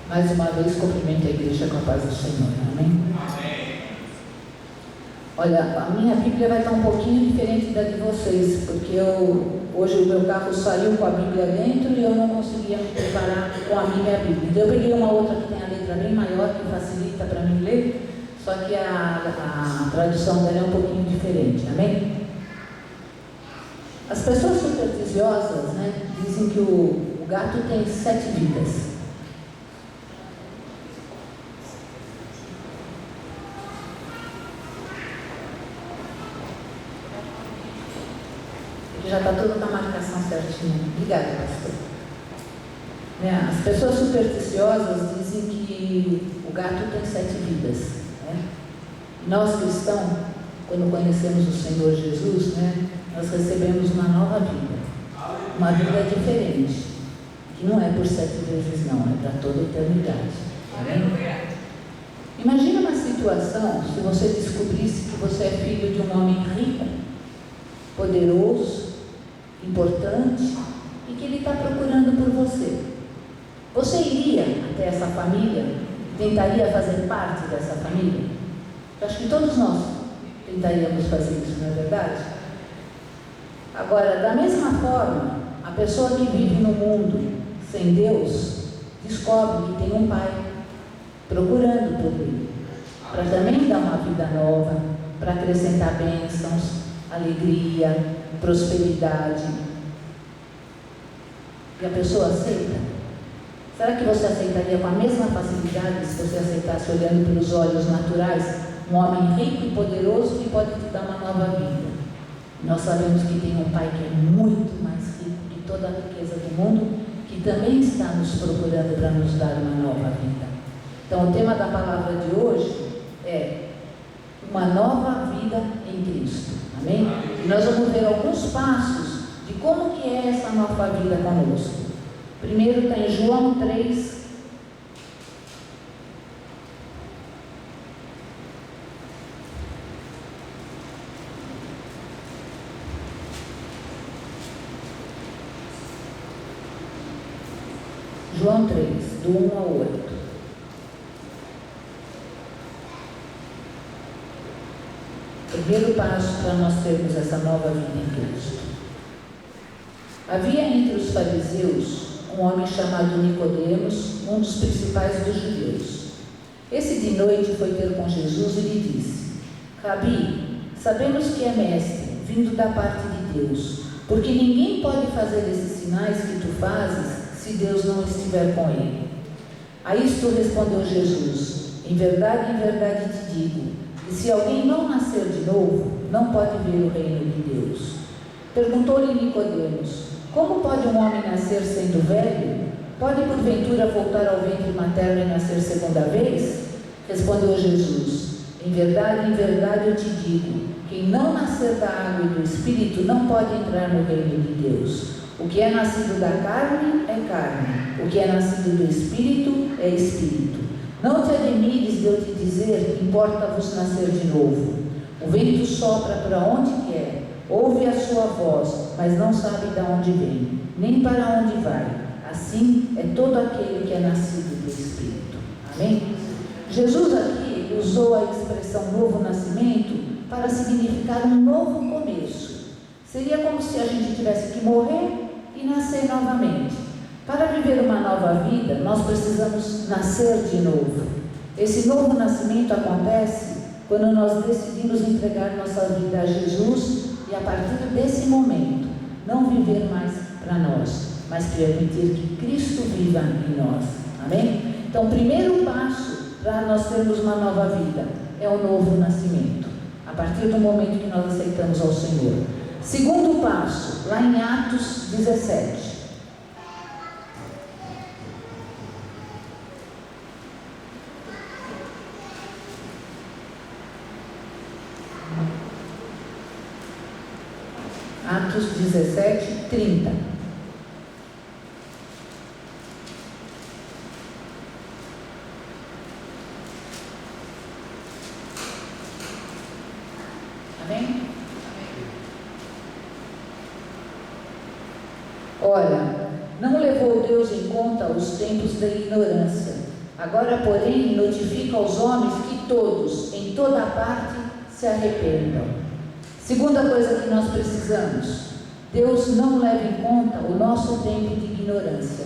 Mais uma vez, cumprimento a igreja com a paz do Senhor. Amém? Amém. Olha, a minha Bíblia vai estar um pouquinho diferente da de vocês, porque hoje o meu carro saiu com a Bíblia dentro e eu não conseguia me preparar com a minha Bíblia. Então eu peguei uma outra que tem a letra bem maior, que facilita para mim ler, só que a tradução dela é um pouquinho diferente. Amém? As pessoas supersticiosas, né, dizem que o gato tem 7 vidas. Já está tudo na marcação certinha. Obrigada, pastor. As pessoas supersticiosas dizem que o gato tem 7 vidas. Né? Nós cristãos, quando conhecemos o Senhor Jesus, nós recebemos uma nova vida. Uma vida diferente. Que não é por 7 vezes não, é para toda a eternidade. Amém? Imagina uma situação se você descobrisse que você é filho de um homem rico, poderoso, importante e que ele está procurando por você. Você iria até essa família? Tentaria fazer parte dessa família? Eu acho que todos nós tentaríamos fazer isso, não é verdade? Agora, da mesma forma, a pessoa que vive no mundo sem Deus descobre que tem um pai procurando por ele, para também dar uma vida nova, para acrescentar bênçãos, alegria, prosperidade. E a pessoa aceita? Será que você aceitaria com a mesma facilidade se você aceitasse olhando pelos olhos naturais um homem rico e poderoso que pode te dar uma nova vida? Nós sabemos que tem um pai que é muito mais rico que toda a riqueza do mundo, que também está nos procurando para nos dar uma nova vida. Então o tema da palavra de hoje é uma nova vida em Cristo. Amém? E nós vamos ver alguns passos de como que é essa nova vida conosco. Primeiro está em João 3. João 3, do 1 ao 8. Primeiro passo para nós termos essa nova vida em Cristo. Havia entre os fariseus um homem chamado Nicodemos, um dos principais dos judeus. Esse de noite foi ter com Jesus e lhe disse: Rabi, sabemos que é mestre, vindo da parte de Deus, porque ninguém pode fazer esses sinais que tu fazes se Deus não estiver com ele. A isto respondeu Jesus: em verdade te digo, que se alguém não nascer de novo, não pode ver o reino de Deus. Perguntou-lhe Nicodemos: como pode um homem nascer sendo velho? Pode porventura voltar ao ventre materno e nascer segunda vez? Respondeu Jesus: em verdade eu te digo, quem não nascer da água e do Espírito não pode entrar no reino de Deus. O que é nascido da carne é carne, o que é nascido do Espírito é Espírito. Não te admires de eu te dizer, importa-vos nascer de novo. O vento sopra para onde quer, ouve a sua voz, mas não sabe de onde vem, nem para onde vai. Assim é todo aquele que é nascido do Espírito. Amém? Jesus aqui usou a expressão novo nascimento para significar um novo começo. Seria como se a gente tivesse que morrer e nascer novamente. Para viver uma nova vida, nós precisamos nascer de novo. Esse novo nascimento acontece quando nós decidimos entregar nossa vida a Jesus e a partir desse momento, não viver mais para nós, mas permitir que Cristo viva em nós. Amém? Então, o primeiro passo para nós termos uma nova vida é o novo nascimento, a partir do momento que nós aceitamos ao Senhor. Segundo passo, lá em Atos 17. Atos 17, 30. Amém? Olha, não levou Deus em conta os tempos da ignorância, Agora, porém, notifica aos homens que todos, em toda parte, se arrependam. Segunda coisa que nós precisamos: Deus não leva em conta o nosso tempo de ignorância.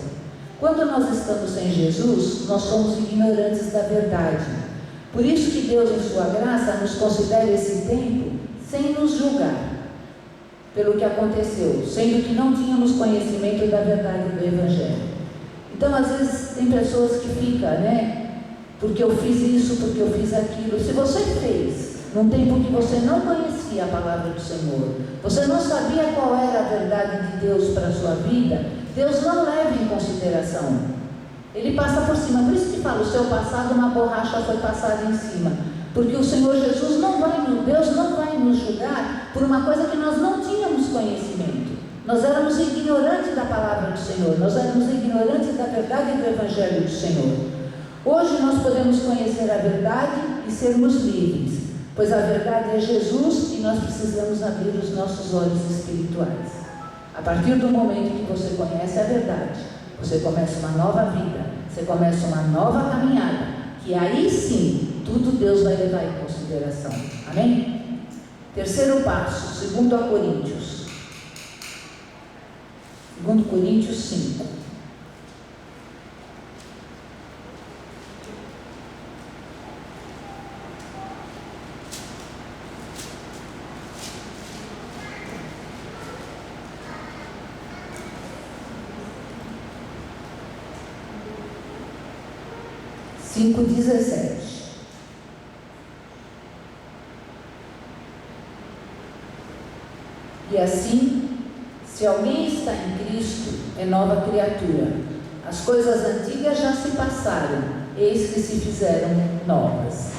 Quando nós estamos sem Jesus, nós somos ignorantes da verdade. Por isso que Deus, em sua graça, nos considera esse tempo sem nos julgar pelo que aconteceu, sendo que não tínhamos conhecimento da verdade do Evangelho. Então, às vezes, tem pessoas que ficam, porque eu fiz isso, porque eu fiz aquilo. Se você fez num tempo que você não conhecia a palavra do Senhor, você não sabia qual era a verdade de Deus para a sua vida, Deus não leva em consideração. Ele passa por cima. Por isso que fala, o seu passado, uma borracha foi passada em cima. Porque o Senhor Jesus Deus não vai nos julgar por uma coisa que nós não tínhamos conhecimento. Nós éramos ignorantes da palavra do Senhor, nós éramos ignorantes da verdade do Evangelho do Senhor. Hoje nós podemos conhecer a verdade e sermos livres, pois a verdade é Jesus e nós precisamos abrir os nossos olhos espirituais. A partir do momento que você conhece a verdade, você começa uma nova vida, você começa uma nova caminhada, que aí sim, tudo Deus vai levar em consideração. Amém? Terceiro passo, 2 Coríntios. 2 Coríntios 5. Cinco 17. E assim, se alguém está em Cristo, é nova criatura. As coisas antigas já se passaram, eis que se fizeram novas.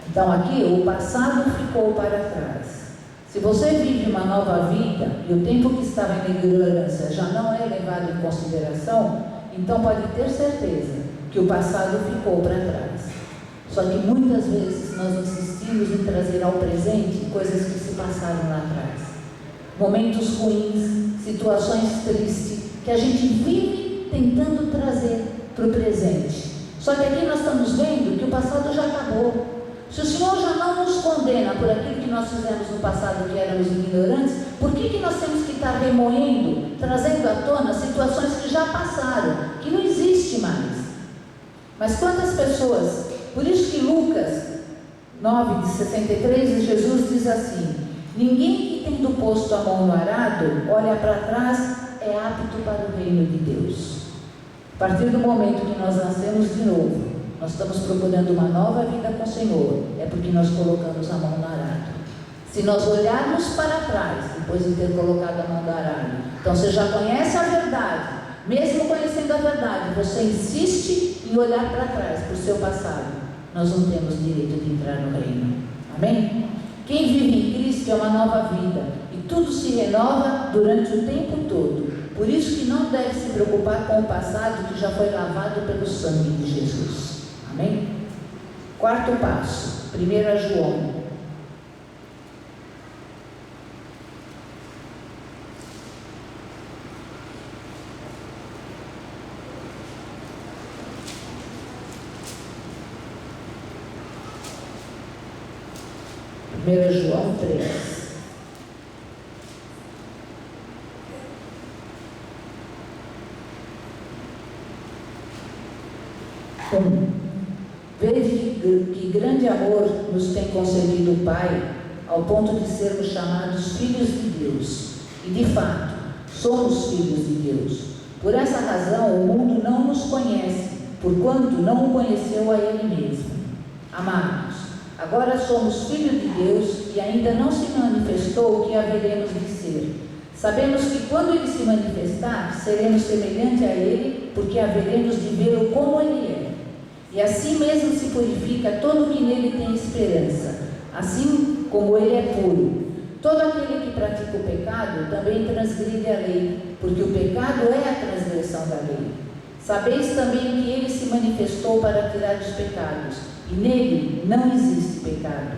Então aqui, o passado ficou para trás. Se você vive uma nova vida e o tempo que estava em ignorância já não é levado em consideração, então pode ter certeza que o passado ficou para trás. Só que muitas vezes nós insistimos em trazer ao presente coisas que se passaram lá atrás. Momentos ruins, situações tristes, que a gente vive tentando trazer para o presente. Só que aqui nós estamos vendo que o passado já acabou. Se o Senhor já não nos condena por aquilo que nós fizemos no passado, que éramos ignorantes, por que nós temos que estar remoendo, trazendo à tona situações que já passaram, que não existe mais? Mas quantas pessoas, por isso que Lucas 9, de 63, Jesus diz assim: ninguém que tendo posto a mão no arado, olha para trás, é apto para o reino de Deus. A partir do momento que nós nascemos de novo, nós estamos procurando uma nova vida com o Senhor, é porque nós colocamos a mão no arado. Se nós olharmos para trás, depois de ter colocado a mão no arado, então você já conhece a verdade. Mesmo conhecendo a verdade, você insiste em olhar para trás, para o seu passado, nós não temos direito de entrar no reino. Amém? Quem vive em Cristo é uma nova vida, e tudo se renova durante o tempo todo. Por isso que não deve se preocupar com o passado que já foi lavado pelo sangue de Jesus. Amém? Quarto passo, 1 João. João 3. Vede que grande amor nos tem concedido o Pai, ao ponto de sermos chamados filhos de Deus. E de fato, somos filhos de Deus. Por essa razão, o mundo não nos conhece, porquanto não o conheceu a Ele mesmo. Amados, agora somos filhos de Deus e ainda não se manifestou o que haveremos de ser. Sabemos que quando Ele se manifestar, seremos semelhantes a Ele, porque haveremos de vê-lo como Ele é. E assim mesmo se purifica todo o que nele tem esperança, assim como Ele é puro. Todo aquele que pratica o pecado também transgride a lei, porque o pecado é a transgressão da lei. Sabeis também que Ele se manifestou para tirar os pecados, e nele não existe pecado.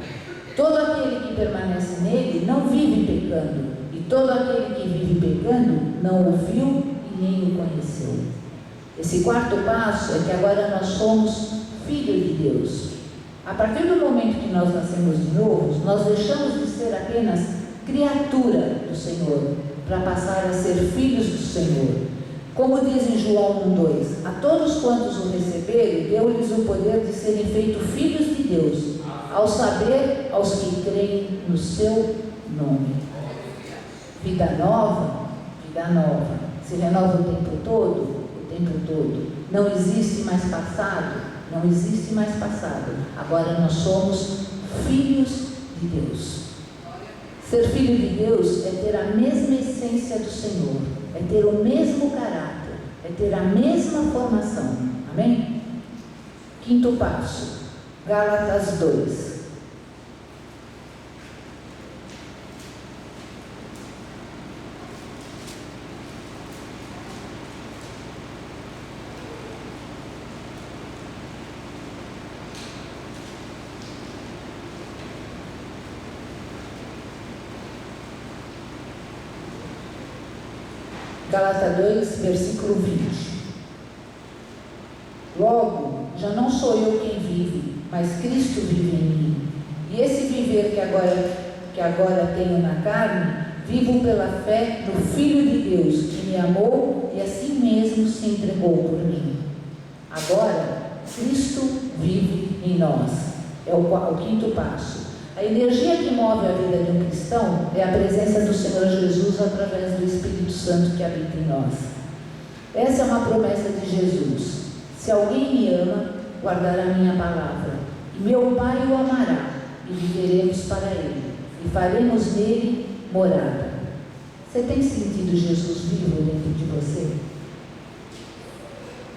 Todo aquele que permanece nele não vive pecando, e todo aquele que vive pecando não o viu e nem o conheceu. Esse quarto passo é que agora nós somos filhos de Deus. A partir do momento que nós nascemos de novo, nós deixamos de ser apenas criatura do Senhor, para passar a ser filhos do Senhor. Como diz em João 1:2, a todos quantos o receberem, deu-lhes o poder de serem feitos filhos de Deus, ao saber aos que creem no seu nome. Vida nova, se renova o tempo todo, Não existe mais passado, agora nós somos filhos de Deus. Ser filho de Deus é ter a mesma essência do Senhor, é ter o mesmo caráter, é ter a mesma formação. Amém? Quinto passo, Gálatas 2. Gálatas 2, versículo 20. Logo, já não sou eu quem vive, mas Cristo vive em mim. E esse viver que agora tenho na carne, vivo pela fé no Filho de Deus, que me amou e assim mesmo se entregou por mim. Agora, Cristo vive em nós. É o quinto passo. A energia que move a vida de um cristão é a presença do Senhor Jesus através do Espírito Santo que habita em nós. Essa é uma promessa de Jesus. Se alguém me ama, guardará minha palavra, e meu Pai o amará, e viveremos para ele, e faremos nele morada. Você tem sentido Jesus vivo dentro de você?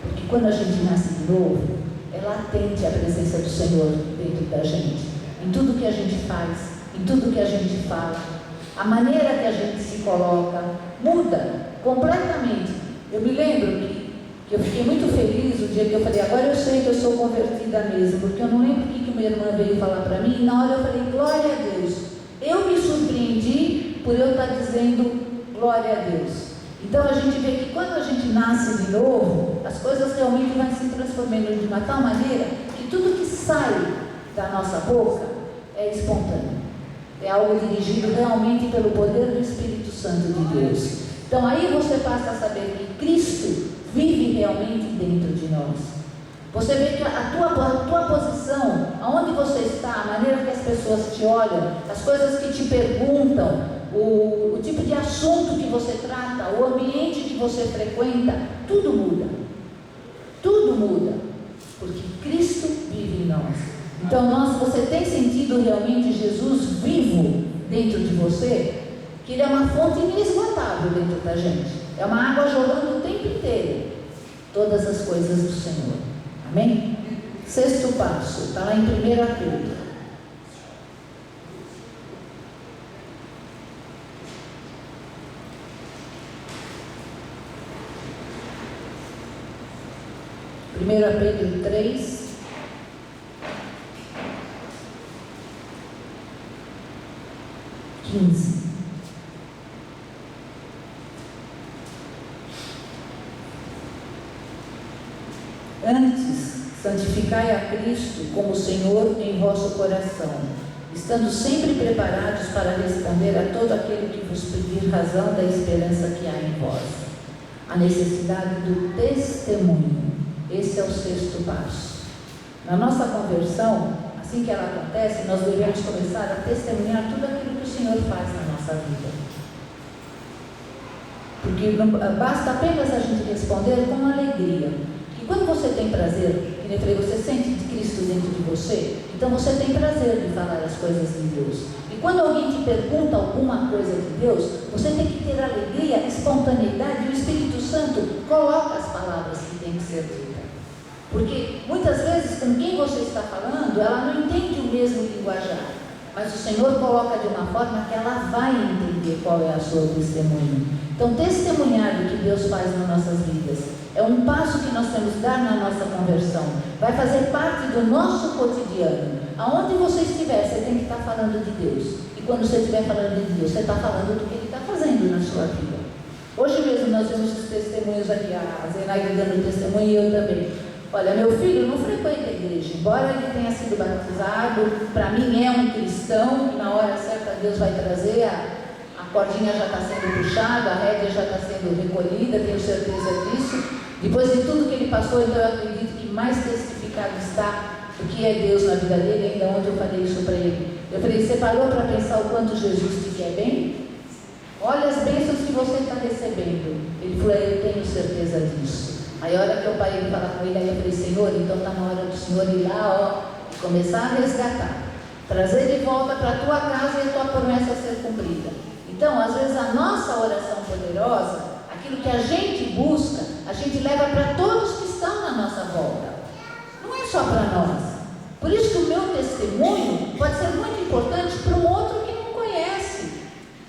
Porque quando a gente nasce de novo, é latente a presença do Senhor dentro da gente. Em tudo que a gente faz, em tudo que a gente fala, a maneira que a gente se coloca muda completamente. Eu me lembro que eu fiquei muito feliz o dia que eu falei, agora eu sei que eu sou convertida mesmo, porque eu não lembro o que minha irmã veio falar para mim, e na hora eu falei, glória a Deus. Eu me surpreendi por eu estar dizendo glória a Deus. Então a gente vê que quando a gente nasce de novo, as coisas realmente vão se transformando de uma tal maneira que tudo que sai da nossa boca é espontâneo, é algo dirigido realmente pelo poder do Espírito Santo de Deus. Então aí você passa a saber que Cristo vive realmente dentro de nós. Você vê que a tua posição, aonde você está, a maneira que as pessoas te olham, as coisas que te perguntam, o tipo de assunto que você trata, o ambiente que você frequenta, tudo muda, porque Cristo vive em nós. Então, você tem sentido realmente Jesus vivo dentro de você? Que Ele é uma fonte inesgotável dentro da gente. É uma água jorrando o tempo inteiro. Todas as coisas do Senhor. Amém? Sexto passo, está lá em 1 Pedro. Pedro 3, 15. Antes, santificai a Cristo como Senhor em vosso coração, estando sempre preparados para responder a todo aquele que vos pedir razão da esperança que há em vós. A necessidade do testemunho. Esse é o sexto passo. Na nossa conversão, assim que ela acontece, nós devemos começar a testemunhar tudo aquilo que o Senhor faz na nossa vida. Porque não basta apenas a gente responder com alegria. E quando você tem prazer, que nem falei, você sente de Cristo dentro de você, então você tem prazer de falar as coisas de Deus. E quando alguém te pergunta alguma coisa de Deus, você tem que ter alegria, espontaneidade, e o Espírito Santo coloca as palavras que têm que ser ditas. Porque muitas vezes com quem você está falando, ela não entende o mesmo linguajar, mas o Senhor coloca de uma forma que ela vai entender qual é a sua testemunha. Então, testemunhar do que Deus faz nas nossas vidas é um passo que nós temos que dar na nossa conversão. Vai fazer parte do nosso cotidiano. Aonde você estiver, você tem que estar falando de Deus. E quando você estiver falando de Deus, você está falando do que Ele está fazendo na sua vida. Hoje mesmo nós vimos os testemunhos aqui, a Zenaide dando testemunho e eu também. Olha, meu filho não frequenta a igreja, embora ele tenha sido batizado, para mim é um cristão, e na hora certa Deus vai trazer, a cordinha já está sendo puxada, a rédea já está sendo recolhida, tenho certeza disso. Depois de tudo que ele passou, então eu acredito que mais testificado está o que é Deus na vida dele. Ainda ontem eu falei isso para ele. Eu falei, você parou para pensar o quanto Jesus te quer bem? Olha as bênçãos que você está recebendo. Ele falou, eu tenho certeza disso. Aí a hora que eu parei de falar com ele, aí eu falei, Senhor, então está na hora do Senhor ir lá, e começar a resgatar, trazer de volta para a tua casa e a tua promessa ser cumprida. Então, às vezes a nossa oração poderosa, aquilo que a gente busca, a gente leva para todos que estão na nossa volta. Não é só para nós. Por isso que o meu testemunho pode ser muito importante para um outro que não conhece.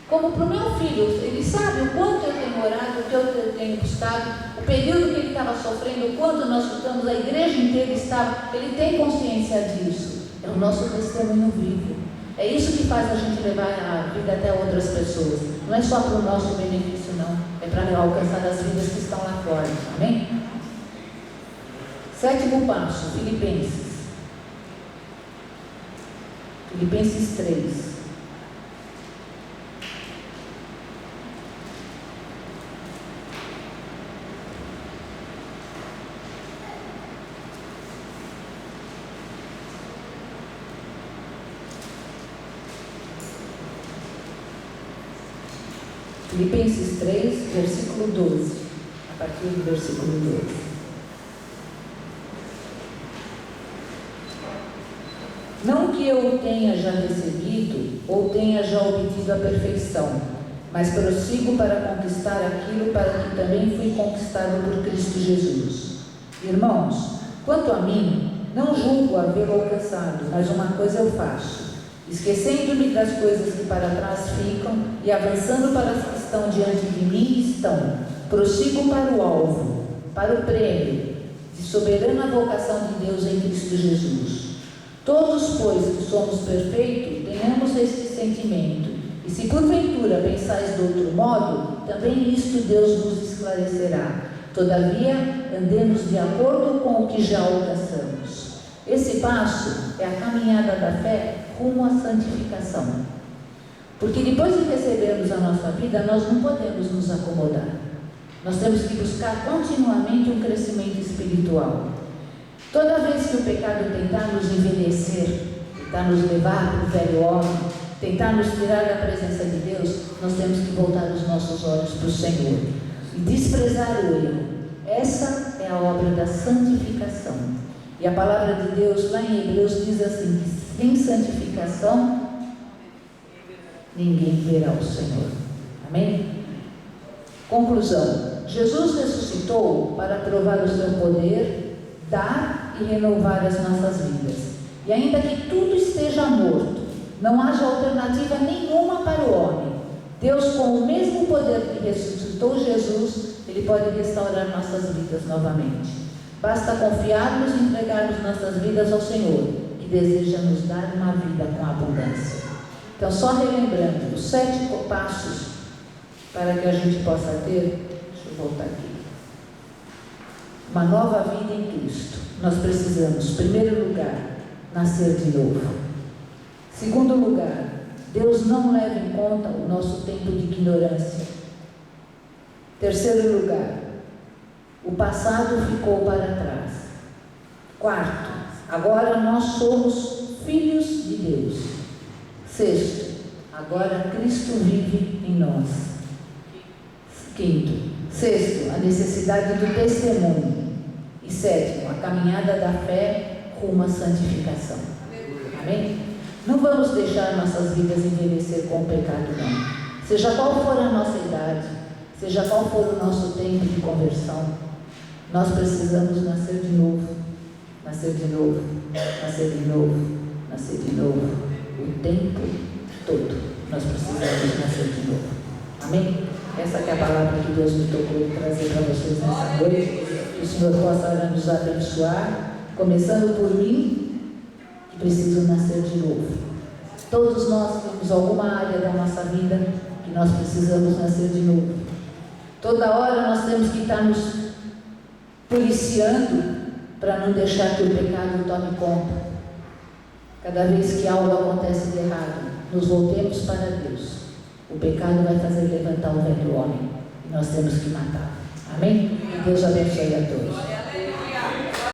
Como para o meu filho, ele sabe o quanto eu tenho orado, o que eu tenho buscado, o período que ele estava sofrendo, o quanto nós lutamos, a igreja inteira estava, ele tem consciência disso. É o nosso testemunho vivo. É isso que faz a gente levar a vida até outras pessoas. Não é só para o nosso benefício, não. É para alcançar as vidas que estão lá fora. Amém? 7º passo, Filipenses. Filipenses 3. Filipenses 3, versículo 12, a partir do versículo 12. Não que eu tenha já recebido ou tenha já obtido a perfeição, mas prossigo para conquistar aquilo para que também fui conquistado por Cristo Jesus. Irmãos, quanto a mim, não julgo havê-lo alcançado, mas uma coisa eu faço, esquecendo-me das coisas que para trás ficam e avançando para as que estão diante de mim prossigo para o alvo, para o prêmio de soberana vocação de Deus em Cristo Jesus. Todos, pois, que somos perfeitos, tenhamos este sentimento, e se porventura pensais de outro modo, também isto Deus nos esclarecerá. Todavia, andemos de acordo com o que já alcançamos. Esse passo é a caminhada da fé rumo à santificação. Porque depois de recebermos a nossa vida, nós não podemos nos acomodar. Nós temos que buscar continuamente um crescimento espiritual. Toda vez que o pecado tentar nos envelhecer, tentar nos levar para o velho homem, tentar nos tirar da presença de Deus, nós temos que voltar os nossos olhos para o Senhor e desprezar o erro. Essa é a obra da santificação. E a palavra de Deus lá em Hebreus diz assim, que sem santificação ninguém verá o Senhor. Amém? Conclusão. Jesus ressuscitou para provar o seu poder, dar e renovar as nossas vidas. E ainda que tudo esteja morto, não haja alternativa nenhuma para o homem, Deus, com o mesmo poder que ressuscitou Jesus, Ele pode restaurar nossas vidas novamente. Basta confiarmos e entregarmos nossas vidas ao Senhor, que deseja nos dar uma vida com abundância. Então, só relembrando os 7 passos para que a gente possa ter, deixa eu voltar aqui, uma nova vida em Cristo. Nós precisamos, em primeiro lugar, nascer de novo. Segundo lugar, Deus não leva em conta o nosso tempo de ignorância. Terceiro lugar, o passado ficou para trás. Quarto, agora nós somos filhos de Deus. Sexto, agora Cristo vive em nós. Quinto, sexto, a necessidade do testemunho. E sétimo, a caminhada da fé rumo à santificação. Amém? Não vamos deixar nossas vidas envelhecer com o pecado, não. Seja qual for a nossa idade, seja qual for o nosso tempo de conversão, nós precisamos nascer de novo, nascer de novo, nascer de novo, nascer de novo. O tempo todo nós precisamos nascer de novo. Amém? Essa que é a palavra que Deus me tocou trazer para vocês nessa noite. Que o Senhor possa nos abençoar, começando por mim, que preciso nascer de novo. Todos nós temos alguma área da nossa vida que nós precisamos nascer de novo. Toda hora nós temos que estar nos policiando para não deixar que o pecado tome conta. Cada vez que algo acontece de errado, nos voltemos para Deus. O pecado vai fazer levantar o velho homem. E nós temos que matá-lo. Amém? E Deus abençoe a todos.